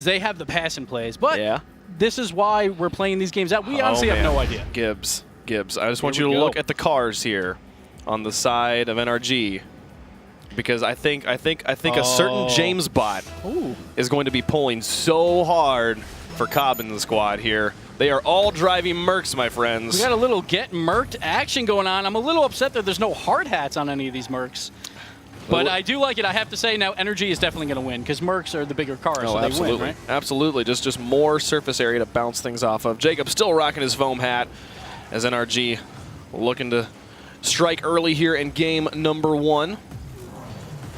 They have the passing plays, but yeah. This is why we're playing these games out. We honestly have no idea. Gibbs, I just want you to look at the cars here on the side of NRG, because I think a certain James bot is going to be pulling so hard for Cobb in the squad here. They are all driving Mercs, my friends. We got a little get Merked action going on. I'm a little upset that there's no hard hats on any of these Mercs. But I do like it. I have to say now, NRG is definitely going to win because Mercs are the bigger cars, so they win, right? Absolutely. Just more surface area to bounce things off of. Jacob still rocking his foam hat as NRG looking to strike early here in game number 1.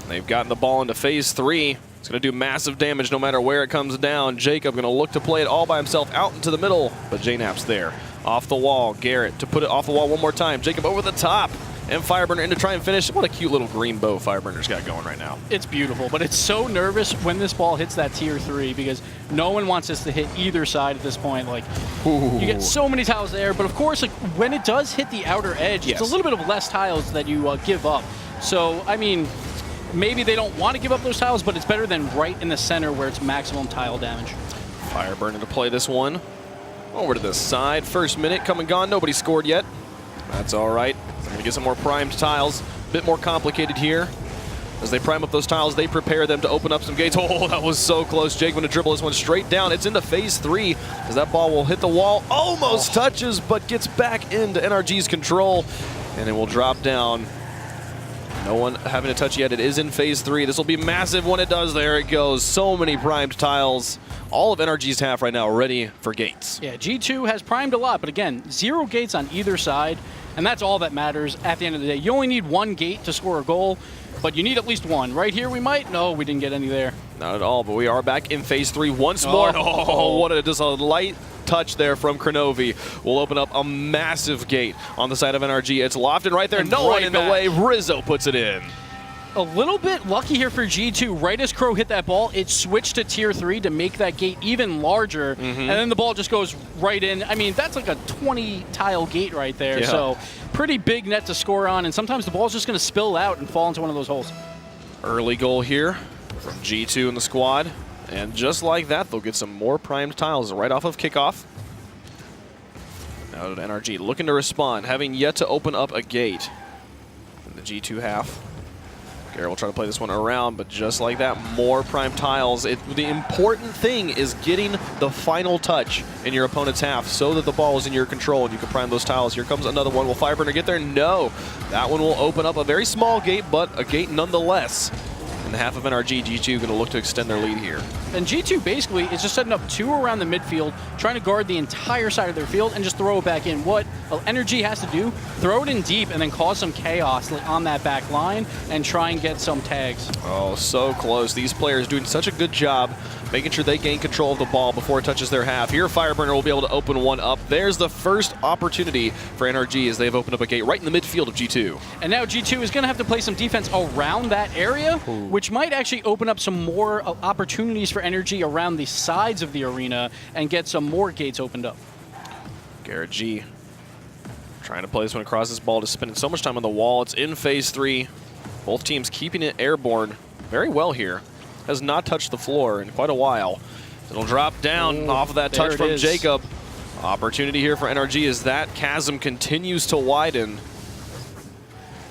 They've gotten the ball into phase 3. It's going to do massive damage no matter where it comes down. Jacob going to look to play it all by himself out into the middle, but JNap's there. Off the wall, Garrett to put it off the wall one more time. Jacob over the top. And Fireburner in to try and finish. What a cute little green bow Fireburner's got going right now. It's beautiful, but it's so nervous when this ball hits that tier 3 because no one wants us to hit either side at this point. Like, you get so many tiles there, but of course, like when it does hit the outer edge, it's a little bit of less tiles that you give up. So, I mean, maybe they don't want to give up those tiles, but it's better than right in the center where it's maximum tile damage. Fireburner to play this one. Over to the side. First minute come and gone. Nobody scored yet. That's all right. They're going to get some more primed tiles. A bit more complicated here. As they prime up those tiles, they prepare them to open up some gates. Oh, that was so close. Jake going to dribble this one straight down. It's into phase 3 as that ball will hit the wall. Almost touches, but gets back into NRG's control. And it will drop down. No one having a touch yet. It is in phase 3. This will be massive when it does. There it goes. So many primed tiles. All of NRG's half right now ready for gates. Yeah, G2 has primed a lot, but again, 0 gates on either side, and that's all that matters at the end of the day. You only need 1 gate to score a goal, but you need at least 1. Right here we might. No, we didn't get any there. Not at all, but we are back in phase 3 once more. Oh, what a, just a light touch there from Kronovi. Will open up a massive gate on the side of NRG. It's lofted right there. No one in the way. Rizzo puts it in. A little bit lucky here for G2. Right as Crow hit that ball, it switched to tier 3 to make that gate even larger, and then the ball just goes right in. I mean, that's like a 20-tile gate right there, so pretty big net to score on, and sometimes the ball's just going to spill out and fall into one of those holes. Early goal here from G2 in the squad, and just like that, they'll get some more primed tiles right off of kickoff. Now to NRG, looking to respond, having yet to open up a gate in the G2 half. Garrett will try to play this one around, but just like that, more prime tiles. The important thing is getting the final touch in your opponent's half so that the ball is in your control and you can prime those tiles. Here comes another one. Will Fireburner get there? No. That one will open up a very small gate, but a gate nonetheless. In the half of NRG, G2 going to look to extend their lead here. And G2 basically is just setting up 2 around the midfield, trying to guard the entire side of their field and just throw it back in. What NRG has to do, throw it in deep and then cause some chaos on that back line and try and get some tags. Oh, so close. These players doing such a good job making sure they gain control of the ball before it touches their half. Here, Fireburner will be able to open one up. There's the first opportunity for NRG as they've opened up a gate right in the midfield of G2. And now G2 is going to have to play some defense around that area, which might actually open up some more opportunities for NRG around the sides of the arena and get some more gates opened up. Garrett G trying to play this one across this ball, just spending so much time on the wall. It's in phase 3. Both teams keeping it airborne very well here. Has not touched the floor in quite a while. It'll drop down off of that touch from Jacob. Opportunity here for NRG as that chasm continues to widen.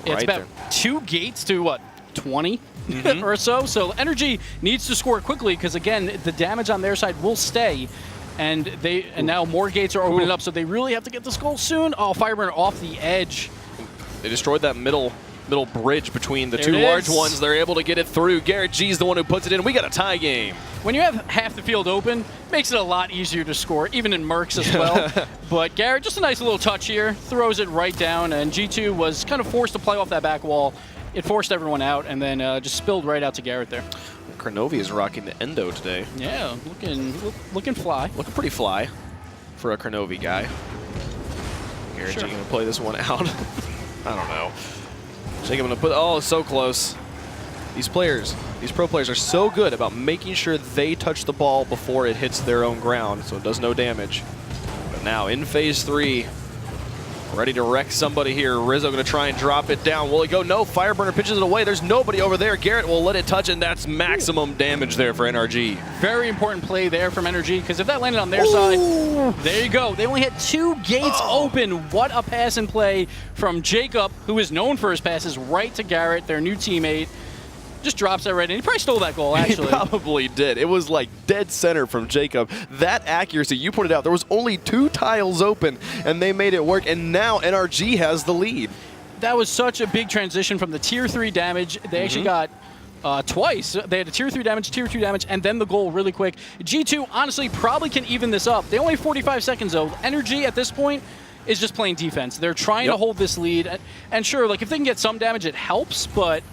It's about 2 gates to what, 20 or so? So NRG needs to score quickly because again, the damage on their side will stay. And now more gates are opening up, so they really have to get this goal soon. Oh, Fireburner off the edge. They destroyed that middle bridge between the 2 large ones. They're able to get it through. Garrett G's the one who puts it in. We got a tie game. When you have half the field open, makes it a lot easier to score, even in Mercs as well. But Garrett, just a nice little touch here, throws it right down, and G2 was kind of forced to play off that back wall. It forced everyone out, and then just spilled right out to Garrett there. Kronovi is rocking the endo today. Yeah, looking fly. Looking pretty fly for a Kronovi guy. Garrett G gonna play this one out. I don't know. Jacob gonna put, oh, so close. These players, these pro players are so good about making sure they touch the ball before it hits their own ground so it does no damage. But now in phase 3, Ready to wreck somebody here. Rizzo going to try and drop it down. Will he go? No. Fireburner pitches it away. There's nobody over there. Garrett will let it touch, and that's maximum damage there for NRG. Very important play there from NRG, because if that landed on their side, there you go. They only had 2 gates open. What a pass and play from Jacob, who is known for his passes, right to Garrett, their new teammate. Just drops that right in. He probably stole that goal, actually. He probably did. It was like dead center from Jacob. That accuracy, you pointed out, there was only 2 tiles open, and they made it work, and now NRG has the lead. That was such a big transition from the tier 3 damage. They actually got twice. They had a tier 3 damage, tier 2 damage, and then the goal really quick. G2, honestly, probably can even this up. They only have 45 seconds, though. NRG, at this point, is just playing defense. They're trying to hold this lead. And sure, like if they can get some damage, it helps, but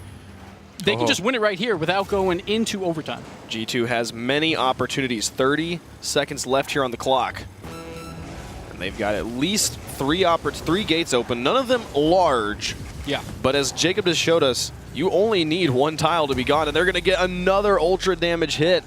they can just win it right here without going into overtime. G2 has many opportunities. 30 seconds left here on the clock. And they've got at least 3 gates open, none of them large. Yeah. But as Jacob just showed us, you only need 1 tile to be gone, and they're going to get another ultra damage hit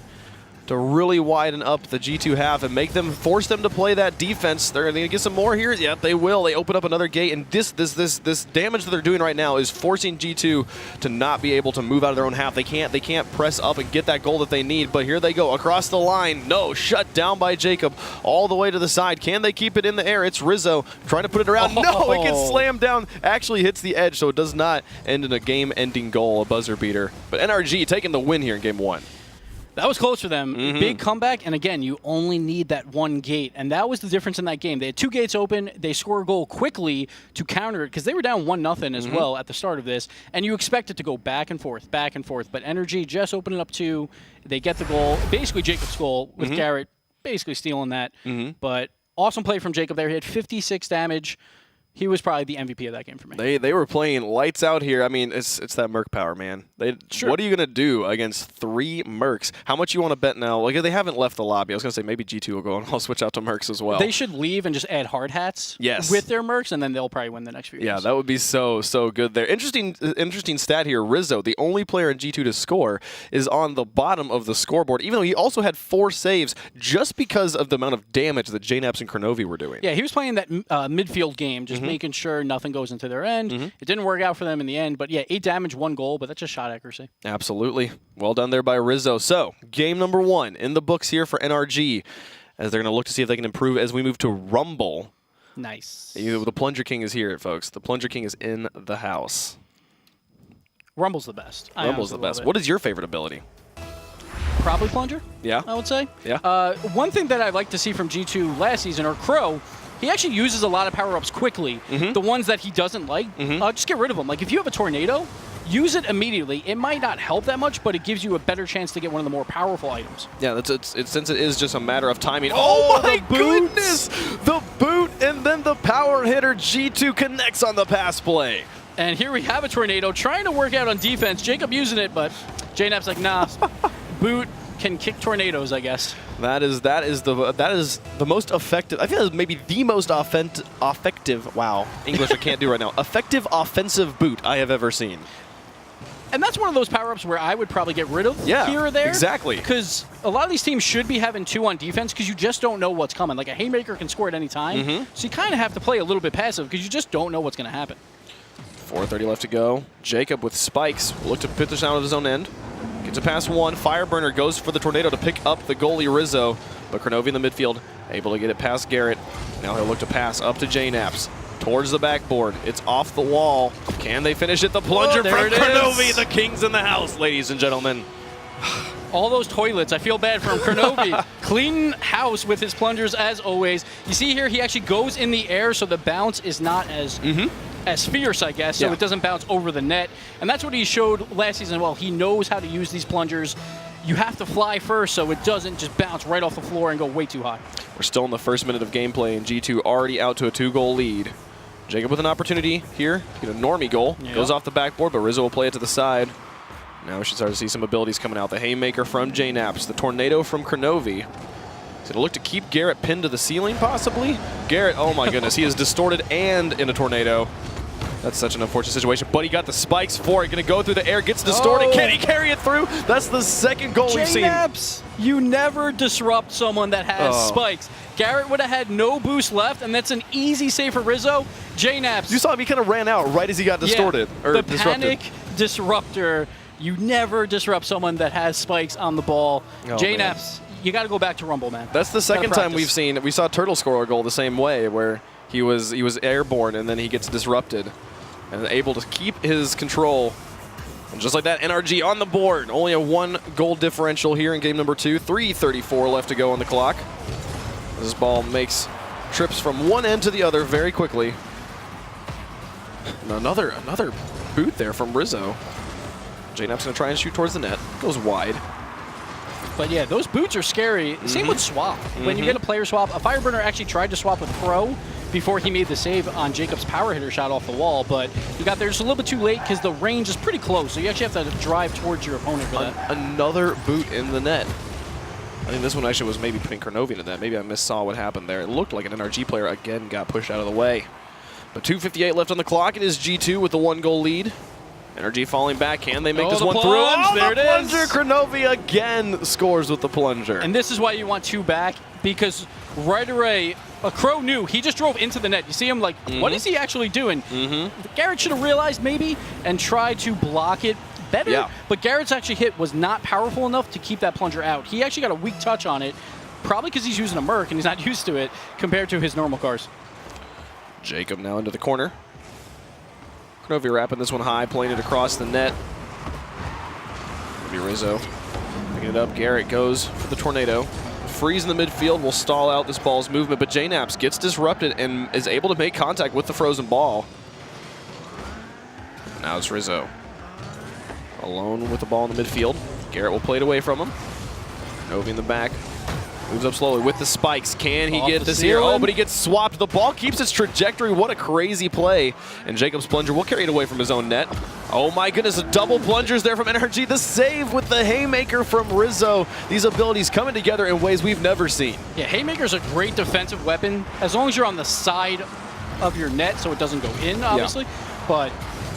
to really widen up the G2 half and force them to play that defense. They're going to get some more here. Yep, they will. They open up another gate, and this damage that they're doing right now is forcing G2 to not be able to move out of their own half. They can't press up and get that goal that they need, but here they go across the line. No, shut down by Jacob all the way to the side. Can they keep it in the air? It's Rizzo trying to put it around. No, it gets slammed down. Actually hits the edge, so it does not end in a game-ending goal, a buzzer beater. But NRG taking the win here in game 1. That was close for them. Big comeback, and again, you only need that 1 gate, and that was the difference in that game. They had 2 gates open. They score a goal quickly to counter it, because they were down 1-0 as well at the start of this, and you expect it to go back and forth, but NRG just opening up 2. They get the goal, basically Jacob's goal, with Garrett basically stealing that, but awesome play from Jacob there. He had 56 damage. He was probably the MVP of that game for me. They were playing lights out here. I mean, it's that Merc power, man. What are you going to do against 3 Mercs? How much you want to bet now? Like, they haven't left the lobby. I was going to say maybe G2 will go and I'll switch out to Mercs as well. They should leave and just add hard hats with their Mercs, and then they'll probably win the next few games. Yeah, that would be so good there. Interesting stat here. Rizzo, the only player in G2 to score, is on the bottom of the scoreboard, even though he also had 4 saves just because of the amount of damage that JNaps and Kronovi were doing. Yeah, he was playing that midfield game, just making sure nothing goes into their end. It didn't work out for them in the end, but yeah, 8 damage, 1 goal, but that's just shot accuracy. Absolutely. Well done there by Rizzo. So, game number 1 in the books here for NRG, as they're going to look to see if they can improve as we move to Rumble. Nice. The Plunger King is here, folks. The Plunger King is in the house. Rumble's the best. Rumble's the best. What is your favorite ability? Probably Plunger. Yeah. I would say. Yeah. One thing that I'd like to see from G2 last season, or Crow, he actually uses a lot of power-ups quickly. The ones that he doesn't like, just get rid of them. Like, if you have a tornado, use it immediately. It might not help that much, but it gives you a better chance to get one of the more powerful items. Yeah, since it is just a matter of timing. Oh my goodness! The boot and then the power hitter. G2 connects on the pass play. And here we have a tornado trying to work out on defense. Jacob using it, but JNap's like, nah, boot can kick tornadoes, I guess. That is the most effective. I feel like maybe the most effective. Wow, English I can't do right now. Effective offensive boot I have ever seen. And that's one of those power-ups where I would probably get rid of here or there. Exactly. Because a lot of these teams should be having 2 on defense because you just don't know what's coming. Like, a Haymaker can score at any time, so you kind of have to play a little bit passive because you just don't know what's going to happen. 4:30 left to go. Jacob with spikes will look to put this out of his own end. Gets a pass 1. Fireburner goes for the tornado to pick up the goalie Rizzo, but Kronovi in the midfield able to get it past Garrett. Now he'll look to pass up to JNaps towards the backboard. It's off the wall. Can they finish it? The plunger from Kronovi. The King's in the house, ladies and gentlemen. All those toilets, I feel bad for him. Kronovi, clean house with his plungers as always. You see here, he actually goes in the air, so the bounce is not as fierce, I guess, so it doesn't bounce over the net. And that's what he showed last season. Well, he knows how to use these plungers. You have to fly first, so it doesn't just bounce right off the floor and go way too high. We're still in the first minute of gameplay, and G2 already out to a 2-goal lead. Jacob with an opportunity here to get a normie goal. Goes off the backboard, but Rizzo will play it to the side. Now we should start to see some abilities coming out. The Haymaker from JNaps, the Tornado from Kronovi. He's going to look to keep Garrett pinned to the ceiling, possibly. Garrett, oh my goodness, he is distorted and in a tornado. That's such an unfortunate situation, but he got the spikes for it. Going to go through the air, gets distorted. Can he carry it through? That's the second goal we've seen. JNaps, you never disrupt someone that has spikes. Garrett would have had no boost left, and that's an easy save for Rizzo. JNaps. You saw him, he kind of ran out right as he got distorted. Yeah, the panic disruptor. You never disrupt someone that has spikes on the ball. JNaps, you got to go back to Rumble, man. That's the second time we saw Turtle score a goal the same way, where he was airborne and then he gets disrupted and able to keep his control. And just like that, NRG on the board. Only a 1 goal differential here in game number 2. 3:34 left to go on the clock. This ball makes trips from one end to the other very quickly. And another boot there from Rizzo. JNap's going to try and shoot towards the net. Goes wide. But yeah, those boots are scary. Same with swap. When you get a player swap, a Fireburner actually tried to swap with Pro before he made the save on Jacob's power hitter shot off the wall, but he got there just a little bit too late because the range is pretty close, so you actually have to drive towards your opponent for that. Another boot in the net. I think this one actually was maybe putting Kronovi into that. Maybe I missaw what happened there. It looked like an NRG player again got pushed out of the way. But 2:58 left on the clock. It is G2 with the 1 goal lead. NRG falling back. Can they make this one through? Oh, there it is. Plunger. Kronovi again scores with the plunger. And this is why you want 2 back, because right away, Crow knew. He just drove into the net. You see him like, what is he actually doing? Garrett should have realized maybe and tried to block it better. But Garrett's actually hit was not powerful enough to keep that plunger out. He actually got a weak touch on it, probably because he's using a Merc and he's not used to it compared to his normal cars. Jacob now into the corner. Kronovi wrapping this one high, playing it across the net. Maybe Rizzo picking it up. Garrett goes for the tornado. Freeze in the midfield will stall out this ball's movement, but JNaps gets disrupted and is able to make contact with the frozen ball. Now it's Rizzo. Alone with the ball in the midfield. Garrett will play it away from him. Kronovi in the back. Moves up slowly with the spikes. Can he get this here? Oh, but he gets swapped. The ball keeps its trajectory. What a crazy play. And Jacob's plunger will carry it away from his own net. Oh my goodness, double plungers there from NRG. The save with the haymaker from Rizzo. These abilities coming together in ways we've never seen. Yeah, haymaker's a great defensive weapon as long as you're on the side of your net so it doesn't go in, obviously. But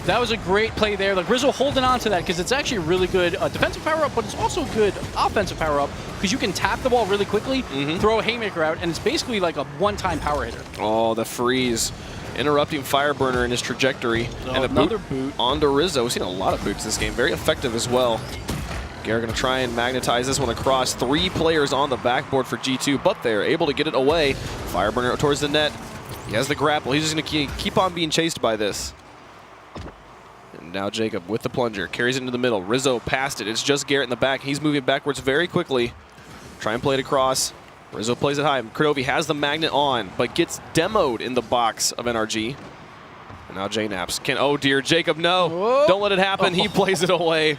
that was a great play there. Like Rizzo holding on to that because it's actually a really good defensive power-up, but it's also a good offensive power-up because you can tap the ball really quickly, throw a haymaker out, and it's basically like a one-time power hitter. Oh, the freeze. Interrupting Fireburner in his trajectory. And another boot onto Rizzo. We've seen a lot of boots this game. Very effective as well. Garrett going to try and magnetize this one across. 3 players on the backboard for G2, but they're able to get it away. Fireburner towards the net. He has the grapple. He's just going to keep on being chased by this. Now Jacob with the plunger, carries it into the middle. Rizzo passed it. It's just Garrett in the back. He's moving backwards very quickly. Try and play it across. Rizzo plays it high. Kronovi has the magnet on, but gets demoed in the box of NRG. And now JNaps can, oh dear, Jacob, no. Whoa. Don't let it happen. He plays it away.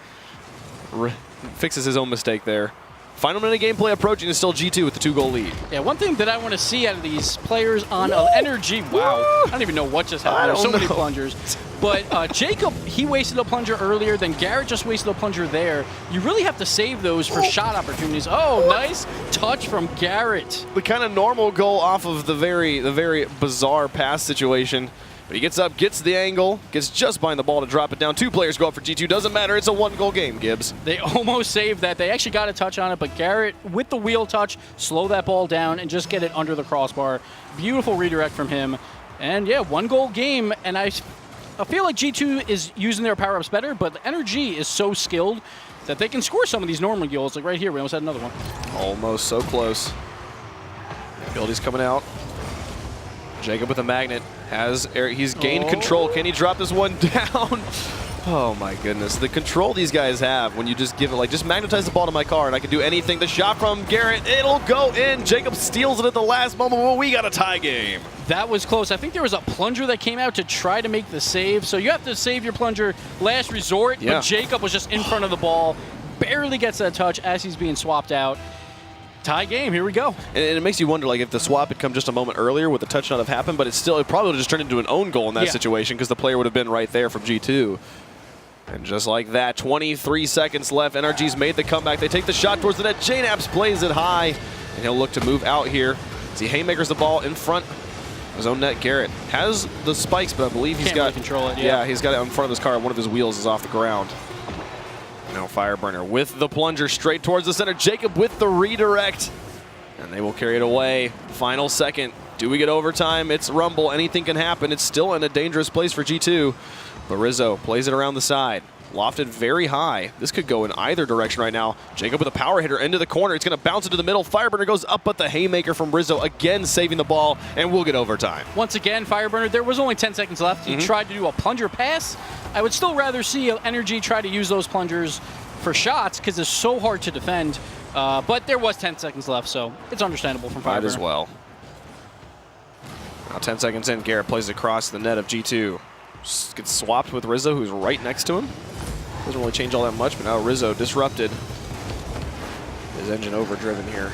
Fixes his own mistake there. Final minute gameplay approaching is still G2 with the 2 goal lead. Yeah, one thing that I want to see out of these players on NRG, wow. I don't even know what just happened. There's so many plungers. But Jacob, he wasted a plunger earlier, then Garrett just wasted a plunger there. You really have to save those for shot opportunities. Oh, nice touch from Garrett. The kind of normal goal off of the very bizarre pass situation. But he gets up, gets the angle, gets just behind the ball to drop it down. 2 players go up for G2. Doesn't matter. It's a 1-goal game, Gibbs. They almost saved that. They actually got a touch on it, but Garrett, with the wheel touch, slow that ball down and just get it under the crossbar. Beautiful redirect from him. And yeah, 1-goal game. And I feel like G2 is using their power-ups better, but the NRG is so skilled that they can score some of these normal goals. Like right here, we almost had another one. Almost so close. Ability's coming out. Jacob with a magnet. He's gained control. Can he drop this one down? Oh my goodness. The control these guys have when you just give it, like, just magnetize the ball to my car and I can do anything. The shot from Garrett, it'll go in. Jacob steals it at the last moment. Well, we got a tie game. That was close. I think there was a plunger that came out to try to make the save. So you have to save your plunger last resort. Yeah. But Jacob was just in front of the ball. Barely gets that touch as he's being swapped out. Tie game, here we go. And it makes you wonder, like, if the swap had come just a moment earlier, would the touch not have happened? But it probably would have just turned into an own goal in that situation because the player would have been right there from G2. And just like that, 23 seconds left. NRG's made the comeback. They take the shot towards the net. JNaps plays it high, and he'll look to move out here. As he haymakers the ball in front His own net, Garrett has the spikes, but I believe he's Can't got really control it. Yeah, he's got it in front of his car. One of his wheels is off the ground. Now Fireburner with the plunger straight towards the center. Jacob with the redirect, and they will carry it away. Final second. Do we get overtime? It's Rumble. Anything can happen. It's still in a dangerous place for G2, but Rizzo plays it around the side. Lofted very high. This could go in either direction right now. Jacob with a power hitter into the corner. It's going to bounce into the middle. Fireburner goes up, but the haymaker from Rizzo again saving the ball, and we'll get overtime. Once again, Fireburner, there was only 10 seconds left. He tried to do a plunger pass. I would still rather see NRG try to use those plungers for shots because it's so hard to defend. But there was 10 seconds left, so it's understandable from Fireburner. Might as well. Now 10 seconds in, Garrett plays it across the net of G2. Gets swapped with Rizzo, who's right next to him. Doesn't really change all that much, but now Rizzo disrupted. His engine overdriven here.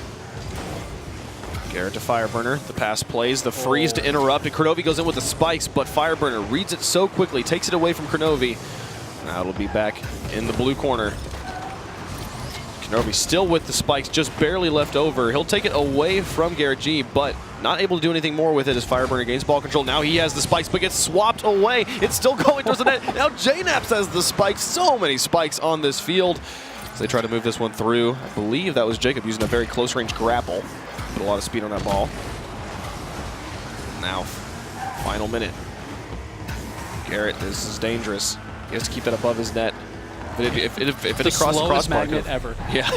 Garrett to Fireburner. The pass plays, the freeze to interrupt, and Kronovi goes in with the spikes, but Fireburner reads it so quickly, takes it away from Kronovi. Now it'll be back in the blue corner. Kronovi still with the spikes, just barely left over. He'll take it away from Garrett G, but not able to do anything more with it as Fireburner gains ball control. Now he has the spikes, but gets swapped away. It's still going towards the net. Now JNaps has the spikes. So many spikes on this field as they try to move this one through. I believe that was Jacob using a very close-range grapple. Put a lot of speed on that ball. Now, final minute. Garrett, this is dangerous. He has to keep that above his net. If it crosses the crossbar, magnet ever. Yeah,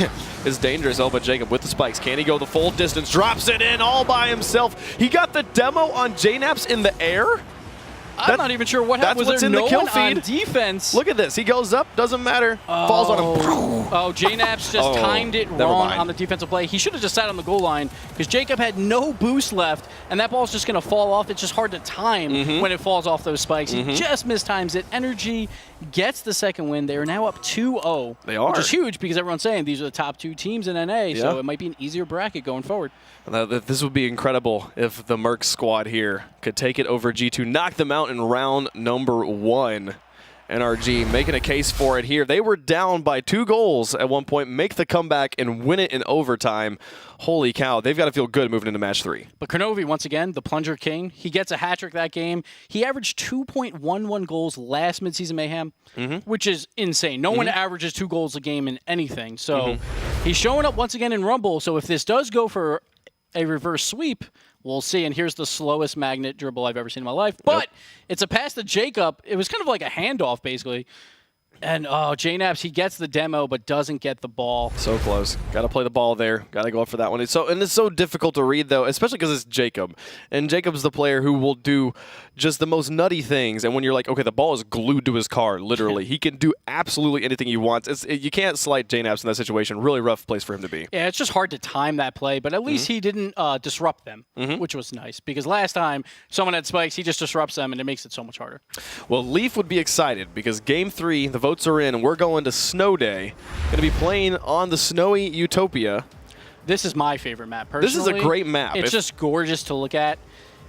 it's dangerous. Oh, but Jacob with the spikes. Can he go the full distance? Drops it in all by himself. He got the demo on JNaps in the air. I'm not even sure what happened. Was there no one on defense? Look at this. He goes up, doesn't matter. Falls on him. Oh, JNaps just timed it wrong on the defensive play. He should have just sat on the goal line because Jacob had no boost left, and that ball's just going to fall off. It's just hard to time when it falls off those spikes. He just mistimes it. NRG gets the second win. They are now up 2-0. They are. Which is huge because everyone's saying these are the top two teams in NA, so it might be an easier bracket going forward. This would be incredible if the Mercs squad here could take it over G2, knock them out in round number 1. NRG making a case for it here. They were down by 2 goals at one point, make the comeback and win it in overtime. Holy cow, they've got to feel good moving into match 3. But Kronovi, once again, the plunger king, he gets a hat trick that game. He averaged 2.11 goals last Midseason Mayhem, which is insane. No one averages 2 goals a game in anything. So he's showing up once again in Rumble. So if this does go for a reverse sweep, we'll see. And here's the slowest magnet dribble I've ever seen in my life. But it's a pass to Jacob. It was kind of like a handoff, basically. And JNaps, he gets the demo but doesn't get the ball. So close. Got to play the ball there. Got to go up for that one. It's so difficult to read though, especially because it's Jacob. And Jacob's the player who will do just the most nutty things. And when you're like, okay, the ball is glued to his car, literally, he can do absolutely anything he wants. You can't slight JNaps in that situation. Really rough place for him to be. Yeah, it's just hard to time that play. But at least he didn't disrupt them, which was nice. Because last time someone had spikes, he just disrupts them, and it makes it so much harder. Well, Leaf would be excited because Game 3, the votes are in, and we're going to Snow Day. Going to be playing on the snowy Utopia. This is my favorite map, personally. This is a great map. It's just gorgeous to look at.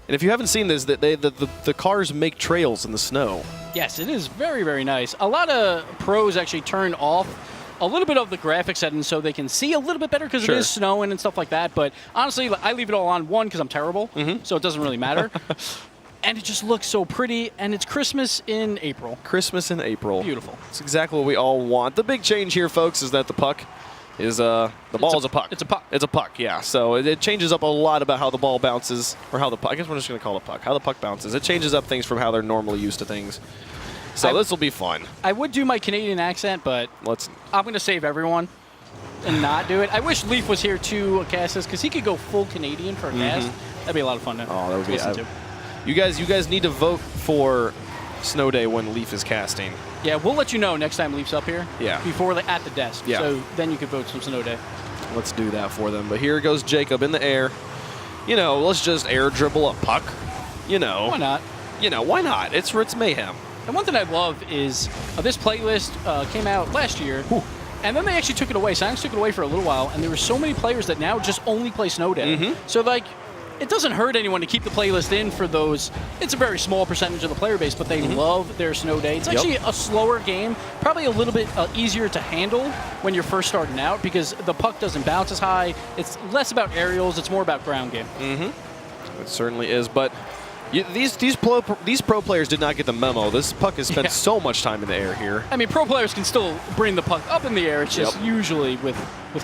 And if you haven't seen this, the cars make trails in the snow. Yes, it is very, very nice. A lot of pros actually turn off a little bit of the graphic settings so they can see a little bit better because it is snowing and stuff like that. But honestly, I leave it all on, one, because I'm terrible, so it doesn't really matter. And it just looks so pretty, and it's Christmas in April. Christmas in April. Beautiful. It's exactly what we all want. The big change here, folks, is that the puck is the ball is a puck. It's a puck. It's a puck, yeah. So it changes up a lot about how the ball bounces, or how the puck. I guess we're just going to call it puck. How the puck bounces. It changes up things from how they're normally used to things. So this will be fun. I would do my Canadian accent, but I'm going to save everyone and not do it. I wish Leaf was here to cast this because he could go full Canadian for a cast. That'd be a lot of fun to listen to. You guys need to vote for Snow Day when Leaf is casting. Yeah, we'll let you know next time Leaf's up here. Yeah. Before at the desk. Yeah. So then you can vote some Snow Day. Let's do that for them. But here goes Jacob in the air. You know, let's just air dribble a puck. You know. Why not? You know, why not? It's Mayhem. And one thing I love is this playlist came out last year. And then they actually took it away. Science took it away for a little while. And there were so many players that now just only play Snow Day. So, like, it doesn't hurt anyone to keep the playlist in for those. It's a very small percentage of the player base, but they love their Snow Day. It's actually a slower game, probably a little bit easier to handle when you're first starting out because the puck doesn't bounce as high. It's less about aerials. It's more about ground game. It certainly is. But These pro players did not get the memo. This puck has spent so much time in the air here. I mean, pro players can still bring the puck up in the air. It's just usually with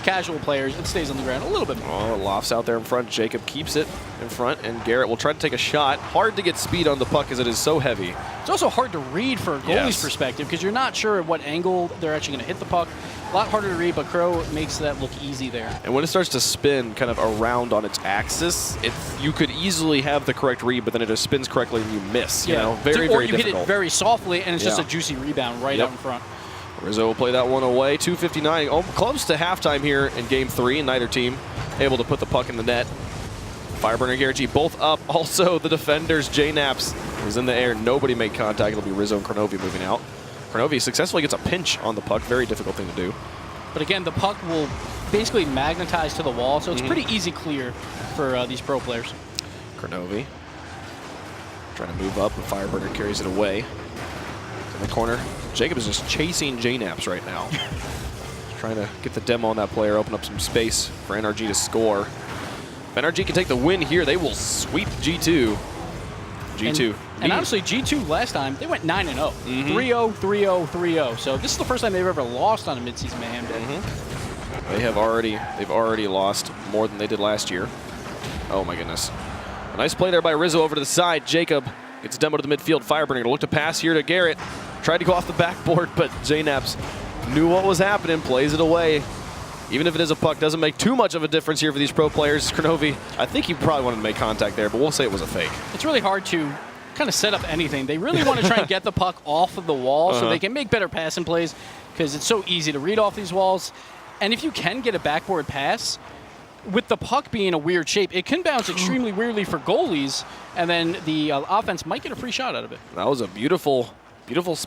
casual players, it stays on the ground a little bit more. Oh, lofts out there in front. Jacob keeps it in front, and Garrett will try to take a shot. Hard to get speed on the puck as it is so heavy. It's also hard to read for a goalie's perspective because you're not sure at what angle they're actually going to hit the puck. A lot harder to read, but Crow makes that look easy there. And when it starts to spin kind of around on its axis, you could easily have the correct read, but then it just spins correctly and you miss. You know, very or you difficult. hit it very softly, and it's just a juicy rebound right out in front. Rizzo will play that one away. 2:59, close to halftime here in Game 3, and neither team able to put the puck in the net. Fireburner and Garrett G both up. Also, the defenders, J-Naps was in the air. Nobody made contact. It'll be Rizzo and Kronovi moving out. Kronovi successfully gets a pinch on the puck. Very difficult thing to do. But again, the puck will basically magnetize to the wall, so it's pretty easy clear for these pro players. Kronovi trying to move up, and Fireburner carries it away. In the corner, Jacob is just chasing J-Naps right now. Trying to get the demo on that player, open up some space for NRG to score. If NRG can take the win here, they will sweep G2. G2. And honestly, G2 last time, they went 9-0. 3-0, 3-0, 3-0. So this is the first time they've ever lost on a Midseason Mayhem day. They've already lost more than they did last year. Oh my goodness. A nice play there by Rizzo over to the side. Jacob gets a demo to the midfield. Fireburner going to look to pass here to Garrett. Tried to go off the backboard, but J-Naps knew what was happening, plays it away. Even if it is a puck, doesn't make too much of a difference here for these pro players. Kronovi, I think he probably wanted to make contact there, but we'll say it was a fake. It's really hard to kind of set up anything. They really want to try and get the puck off of the wall so they can make better passing plays because it's so easy to read off these walls. And if you can get a backboard pass, with the puck being a weird shape, it can bounce extremely weirdly for goalies, and then the offense might get a free shot out of it. That was a beautiful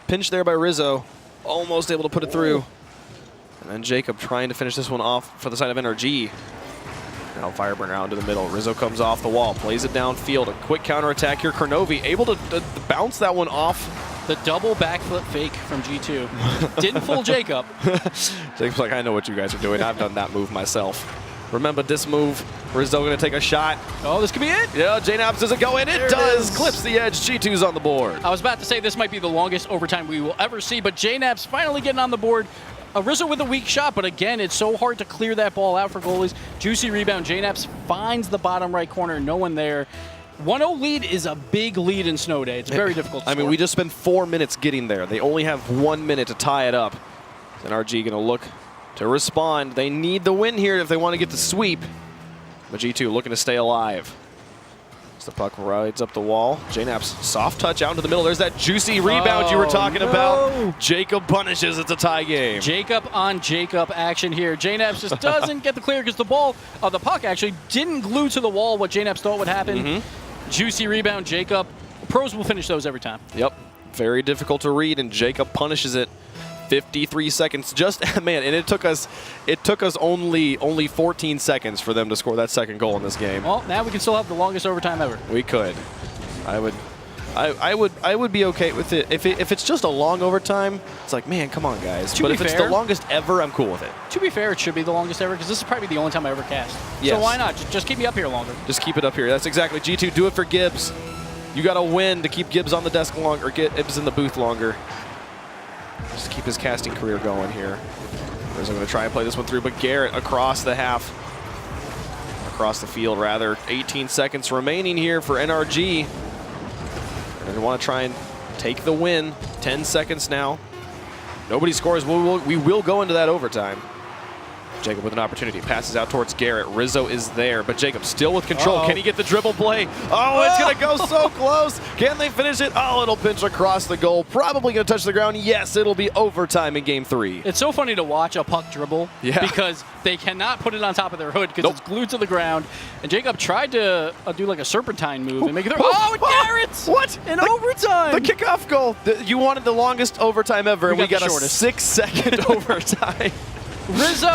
pinch there by Rizzo. Almost able to put it through. And then Jacob trying to finish this one off for the side of NRG. Now Fireburner out into the middle. Rizzo comes off the wall, plays it downfield. A quick counterattack here. Kronovi able to bounce that one off. The double backflip fake from G2. Didn't fool Jacob. Jacob's like, I know what you guys are doing. I've done that move myself. Remember this move. Rizzo going to take a shot. Oh, this could be it. Yeah, J-Naps does it go in? It does. Clips the edge. G2's on the board. I was about to say this might be the longest overtime we will ever see, but J-Naps finally getting on the board. Rizzo with a weak shot, but again, it's so hard to clear that ball out for goalies. Juicy rebound. J-Naps finds the bottom right corner. No one there. 1-0 lead is a big lead in snow day. It's very difficult to score. I mean, we just spent 4 minutes getting there. They only have 1 minute to tie it up. NRG going to look to respond. They need the win here if they want to get the sweep. But G2 looking to stay alive. As the puck rides up the wall. J-Naps soft touch out into the middle. There's that juicy rebound you were talking about. Jacob punishes. It's a tie game. Jacob on Jacob action here. J-Naps just doesn't get the clear because the puck actually didn't glue to the wall what J-Naps thought would happen. Juicy rebound, Jacob. Pros will finish those every time. Yep. Very difficult to read, and Jacob punishes it. 53 seconds, just man, and it took us only 14 seconds for them to score that second goal in this game. Well, now we can still have the longest overtime ever. We could. I would be okay with it if it's just a long overtime. It's like, man, come on, guys. But if it's the longest ever, I'm cool with it. To be fair, it should be the longest ever because this is probably the only time I ever cast. Yes. So why not? Just keep me up here longer. Just keep it up here. That's exactly. G2, do it for Gibbs. You got to win to keep Gibbs on the desk longer, or get Gibbs in the booth longer. Just keep his casting career going here. Rizzo going to try and play this one through, but Garrett across the field rather. 18 seconds remaining here for NRG. And they want to try and take the win. 10 seconds now. Nobody scores. We will go into that overtime. Jacob with an opportunity. Passes out towards Garrett. Rizzo is there, but Jacob still with control. Can he get the dribble play? Oh, it's going to go so close. Can they finish it? Oh, it'll pinch across the goal. Probably going to touch the ground. Yes, it'll be overtime in Game 3. It's so funny to watch a puck dribble because they cannot put it on top of their hood because it's glued to the ground. And Jacob tried to do like a serpentine move and make it through. Oh, Garrett! What? In overtime! The kickoff goal. You wanted the longest overtime ever, and we got a 6-second overtime. Rizzo,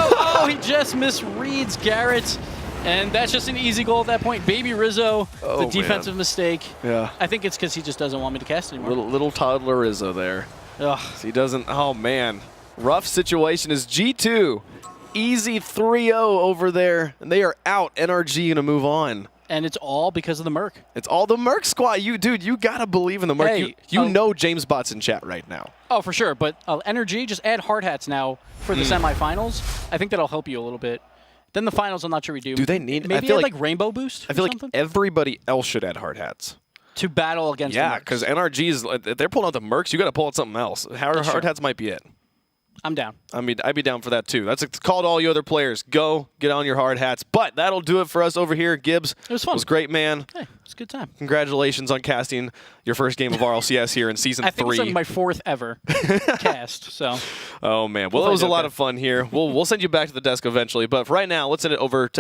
he just misreads Garrett. And that's just an easy goal at that point. Baby Rizzo, the defensive mistake. Yeah. I think it's because he just doesn't want me to cast anymore. Little toddler Rizzo there. Ugh. He doesn't, oh man. Rough situation is G2. Easy 3-0 over there. And they are out. NRG going to move on. And it's all because of the Merc. It's all the Merc squad. Dude, you got to believe in the Merc. Hey, you know James Bot's in chat right now. Oh, for sure. But NRG, just add hard hats now for the semifinals. I think that'll help you a little bit. Then the finals, I'm not sure we do. Do they need... Maybe I feel like Rainbow Boost I feel or like something? everybody else should add hard hats. To battle against the Mercs. Yeah, because NRG is... If they're pulling out the Mercs, you got to pull out something else. Hard hats might be it. I'm down. I mean, I'd be down for that, too. That's a call to all you other players. Go, get on your hard hats. But that'll do it for us over here. Gibbs, it was fun. It was great, man. Hey, it was a good time. Congratulations on casting your first game of RLCS here in Season 3. I think it's like my 4th ever cast, so. Oh, man. Well, it was a lot of fun here. We'll send you back to the desk eventually. But for right now, let's send it over to